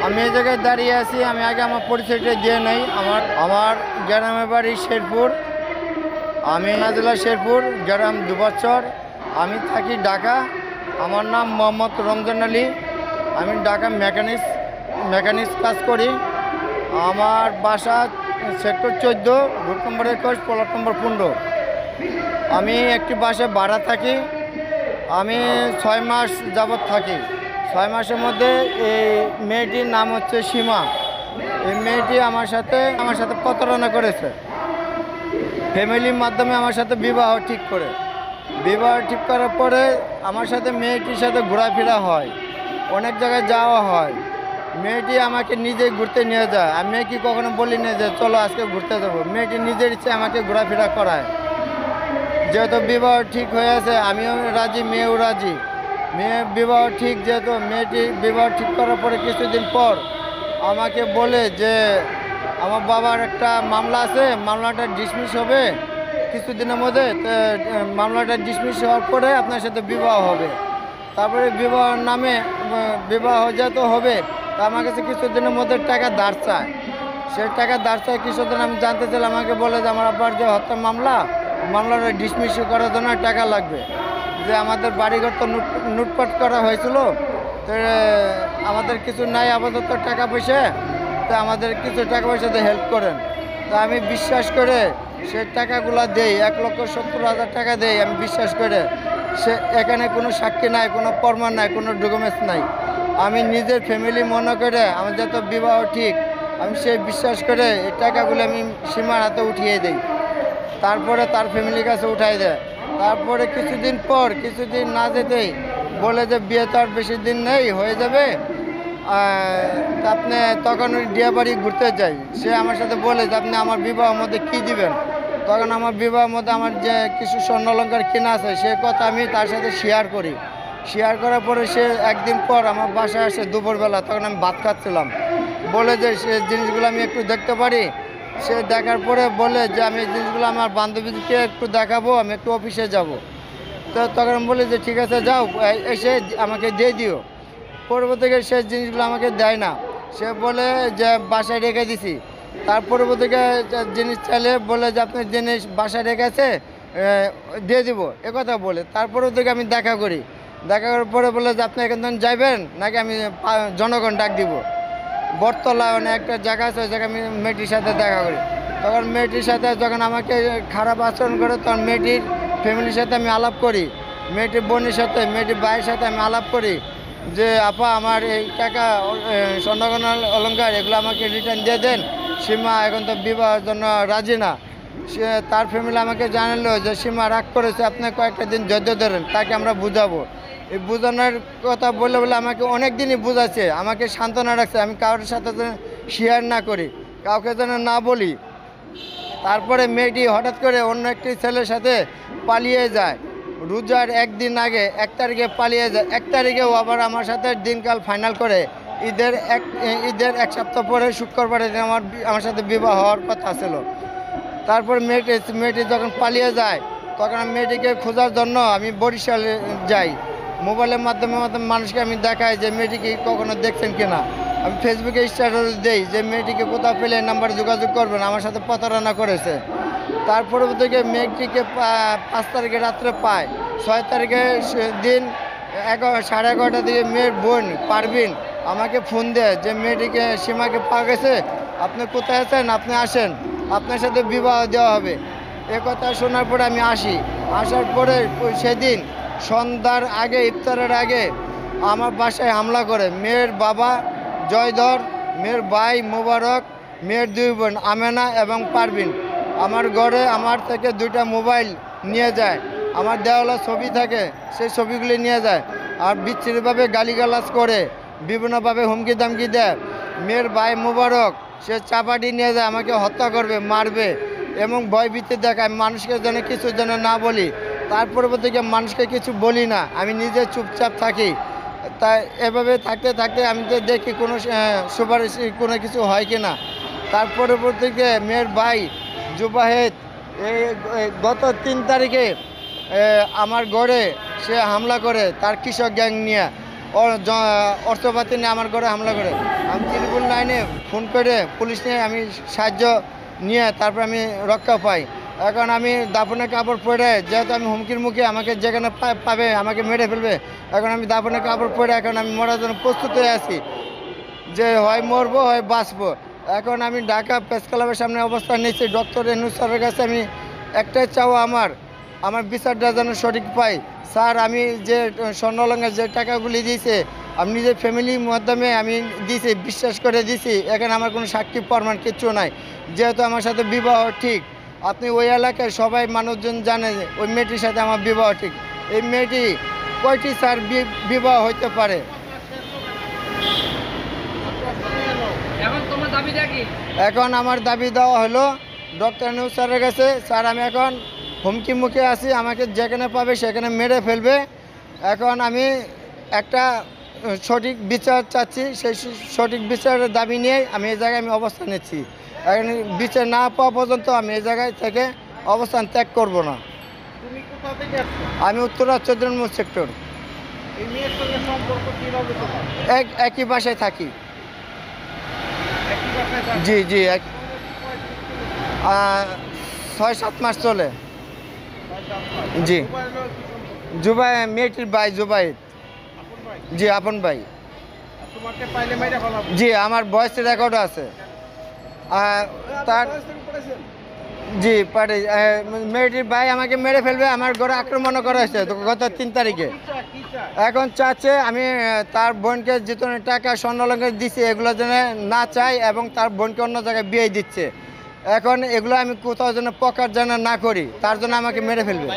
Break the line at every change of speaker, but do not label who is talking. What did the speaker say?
আমি এই জায়গায় দাঁড়িয়ে আছি। আমি আগে আমার পরিচয়টা দিয়ে নেই। আমার গ্রামের বাড়ি শেরপুর। আমি জেলা শেরপুর, গ্রাম দুবছর। আমি থাকি ঢাকা। আমার নাম মোহাম্মদ রমজান আলী। আমি ঢাকা মেকানিক্স কাজ করি। আমার বাসা সেক্টর 14, রুট নম্বর 21, প্লট নম্বর 15। আমি একটি বাসে ভাড়া থাকি। আমি 6 মাস যাবৎ থাকি। 6 মাসের মধ্যে এই মেয়েটির নাম হচ্ছে সীমা। এই মেয়েটি আমার সাথে প্রতারণা করেছে। ফ্যামিলির মাধ্যমে আমার সাথে বিবাহ ঠিক করার পরে আমার সাথে মেয়েটির সাথে ঘোরাফেরা হয়, অনেক জায়গায় যাওয়া হয়। মেয়েটি আমাকে নিজেই ঘুরতে নিয়ে যায়। আমি মেয়েকে কখনো বলি না যে চলো আজকে ঘুরতে যাবো। মেয়েটি নিজের ইচ্ছে আমাকে ঘোরাফেরা করায়। যেহেতু বিবাহ ঠিক হয়ে আছে, আমিও রাজি, মেয়েও রাজি। যেহেতু মেয়েটি বিবাহ ঠিক করার পরে কিছুদিন পর আমাকে বলে যে আমার বাবার একটা মামলা আছে, মামলাটা ডিসমিস হবে কিছুদিনের মধ্যে। মামলাটা ডিসমিস হওয়ার পরে আপনার সাথে বিবাহ হবে। তারপরে বিবাহের নামে বিবাহ যেহেতু হবে, তা আমার কাছে কিছুদিনের মধ্যে টাকা ধার চায়। সেই টাকা ধার চায় কিছুদিন। আমি জানতে চাইলাম, আমাকে বলে যে আমার আব্বার যে হত্যা মামলাটা ডিসমিস করার জন্য টাকা লাগবে। যে আমাদের বাড়িঘর তো লুটপাট করা হয়েছিল, তো আমাদের কিছু নাই আপাতত টাকা পয়সা, তো আমাদের কিছু টাকা পয়সাতে হেল্প করেন। তা আমি বিশ্বাস করে সে টাকাগুলো দেই, 1,70,000 টাকা দেই। আমি বিশ্বাস করে এখানে কোনো সাক্ষী নাই, কোনো প্রমাণ নাই, কোনো ডকুমেন্টস নাই। আমি নিজের ফ্যামিলি মনে করে আমার যত বিবাহ ঠিক, আমি সেই বিশ্বাস করে এই টাকাগুলো আমি সীমার হাতে উঠিয়ে দিই। তারপরে তার ফ্যামিলির কাছে উঠাই দেয়। তারপরে কিছুদিন না যেতেই বলে যে বিয়ে তো আর বেশি দিন নেই, হয়ে যাবে। আপনি তখন ওই ডিয়াবাড়ি ঘুরতে যাই। সে আমার সাথে বলে যে আপনি আমার বিবাহের মধ্যে কী দিবেন। তখন আমার বিবাহের মধ্যে আমার যে কিছু স্বর্ণালঙ্কার কেনা আছে সে কথা আমি তার সাথে শেয়ার করার পরে সে একদিন পর আমার বাসায় আসে দুপুরবেলা। তখন আমি ভাত খাচ্ছিলাম। বলে যে সে জিনিসগুলো আমি একটু দেখতে পারি। সে দেখার পরে বলে যে আমি এই জিনিসগুলো আমার বান্ধবীকে একটু দেখাবো, আমি একটু অফিসে যাব। তো তখন বলি যে ঠিক আছে যাও, এসে আমাকে দিয়ে দিও। পরবর্তীতে সে জিনিসগুলো আমাকে দেয় না। সে বলে যে বাসায় রেখে দিছি। তার পরবর্তীতে জিনিস চাইলে বলে যে আপনার জিনিস বাসায় রেখেছে, দিয়ে দিব, একথা বলে। তারপরেও থেকে আমি দেখা করার পরে বলে যে আপনি এখান থেকে যাইবেন নাকি আমি জনগণ ডাক দিব। বটতলা একটা জায়গা আছে, ওই জায়গায় আমি মেয়েটির সাথে দেখা করি। তখন মেয়েটির সাথে যখন আমাকে খারাপ আচরণ করে, তখন মেয়েটির ফ্যামিলির সাথে আমি আলাপ করি। মেয়েটির বোনের সাথে, মেয়েটির ভাইয়ের সাথে আমি আলাপ করি যে আপা আমার এই টাকা স্বর্ণগয়না অলংকার এগুলো আমাকে রিটার্ন দিয়ে দেন। সীমা এখন তো বিবাহের জন্য রাজি না। সে তার ফ্যামিলি আমাকে জানালো যে সীমা রাগ করেছে, আপনি কয়েকটা দিন ধৈর্য ধরেন, তাকে আমরা বুঝাবো। এই বোঝানোর কথা বলে আমাকে অনেক দিনই বোঝাচ্ছে, আমাকে সান্ত্বনা রাখছে আমি কারোর সাথে যেন শেয়ার না করি, কাউকে যেন না বলি। তারপরে মেয়েটি হঠাৎ করে অন্য একটি ছেলের সাথে পালিয়ে যায়। রোজার একদিন আগে 1 তারিখে পালিয়ে যায়। 1 তারিখেও আবার আমার সাথে দিনকাল ফাইনাল করে। ঈদের এক সপ্তাহ পরে শুক্রবারে আমার সাথে বিবাহ হওয়ার কথা ছিল। তারপর মেয়েটি যখন পালিয়ে যায়, তখন আমি মেয়েটিকে খোঁজার জন্য আমি বরিশালে যাই। মোবাইলের মাধ্যমে মানুষকে আমি দেখাই যে মেয়েটিকে কখনো দেখছেন কিনা। আমি ফেসবুকে স্ট্যাটাস দিই যে মেয়েটিকে কোথাও পেলে নাম্বারে যোগাযোগ করবেন, আমার সাথে প্রতারণা করেছে। তার পরবর্তীতে মেয়েটিকে 5 তারিখে রাত্রে পায়। 6 তারিখে দিন 11:30 দিকে মেয়ের বোন পারবিন আমাকে ফোন দেয় যে মেয়েটিকে সীমাকে পাওয়া গেছে, আপনি কোথায় আছেন, আপনি আসেন, আপনার সাথে বিবাহ দেওয়া হবে। এ কথা শোনার পরে আমি আসার পরে সেদিন সন্ধ্যার আগে, ইফতারের আগে আমার বাসায় হামলা করে মেয়ের বাবা জয়ধর, মেয়ের ভাই মোবারক, মেয়ের 2 বোন আমেনা এবং পারবিন। আমার ঘরে আমার থেকে 2টা মোবাইল নিয়ে যায়। আমার দেওয়ালা ছবি থাকে, সেই ছবিগুলি নিয়ে যায়। আর বিচ্ছিরিভাবে গালিগালাজ করে, বিভিন্নভাবে হুমকি দামকি দেয়। মেয়ের ভাই মোবারক সে চাপাটি নিয়ে যায়, আমাকে হত্যা করবে, মারবে এবং ভয়ভীতি দেখায় মানুষকে যেন কিছু যেন না বলি। তার পরবর্তীতে মানুষকে কিছু বলি না, আমি নিজে চুপচাপ থাকি। তাই এভাবে থাকতে থাকতে আমি তো দেখি কোনো সুপারিশ কোনো কিছু হয় কি না। তার পরবর্তীতে মেয়ের ভাই জুবাহেদ গত 3 তারিখে আমার ঘরে সে হামলা করে তার কৃষক গ্যাং নিয়ে। অস্ত্রপাতি নিয়ে আমার ঘরে হামলা করে। আমি 999-এ ফোন করে পুলিশ নিয়ে আমি সাহায্য নিয়ে তারপর আমি রক্ষা পাই। এখন আমি দাফনের কাপড় পরে, যেহেতু আমি হুমকির মুখে আমাকে যেখানে পাবে আমাকে মেরে ফেলবে, এখন আমি দাফনের কাপড় পরে এখন আমি মরার জন্য প্রস্তুত হয়ে আছি, যে হয় মরবো হয় বাঁচবো। এখন আমি ঢাকা প্রেস ক্লাবের সামনে অবস্থান নিচ্ছি। ডক্টর এনুস স্যারের কাছে আমি একটাই চাওয়া, আমার বিচারটা যেন সঠিক পাই। স্যার, আমি যে স্বর্ণলঙ্কার যে টাকাগুলি দিয়েছে আমি নিজের ফ্যামিলির মাধ্যমে আমি দিয়েছি, বিশ্বাস করে দিয়েছি। এখানে আমার কোনো সাক্ষী প্রমাণ কিচ্ছু নাই, যেহেতু আমার সাথে বিবাহ ঠিক। আপনি ওই এলাকায় সবাই মানুষজন জানে যে ওই মেয়েটির সাথে আমার বিবাহ ঠিক। এই মেয়েটি কয়টি স্যার বিবাহ হইতে পারে? এখন আমার দাবি দেওয়া হলো ডক্টর এনুস স্যারের কাছে, স্যার আমি এখন হুমকি মুখে আছি, আমাকে যেখানে পাবে সেখানে মেরে ফেলবে। এখন আমি একটা সঠিক বিচার চাচ্ছি, সেই সঠিক বিচারের দাবি নিয়ে আমি এই জায়গায় আমি অবস্থান নিচ্ছি। এখন বিচার না পাওয়া পর্যন্ত আমি এই জায়গায় থেকে অবস্থান ত্যাগ করব না। আমি উত্তরা 14 নম্বর সেক্টর। একই বাসায় থাকি। জি জি, 6-7 মাস চলে। জি, মেয়েটির ভাই জুবাইদ। জি, আপন ভাই। জি, আমার ভয়েস রেকর্ড আছে। তার জি পারে, মেয়েটির ভাই আমাকে মেরে ফেলবে, আমার ঘরে আক্রমণ করা হয়েছে গত 3 তারিখে। এখন চাচ্ছে আমি তার বোনকে যে টাকা স্বর্ণলঙ্কার দিচ্ছি এগুলো যেন না চাই, এবং তার বোনকে অন্য জায়গায় বিয়ে দিচ্ছে। এখন এগুলো আমি কোথাও যেন প্রকাশ যেন না করি, তার জন্য আমাকে মেরে ফেলবে।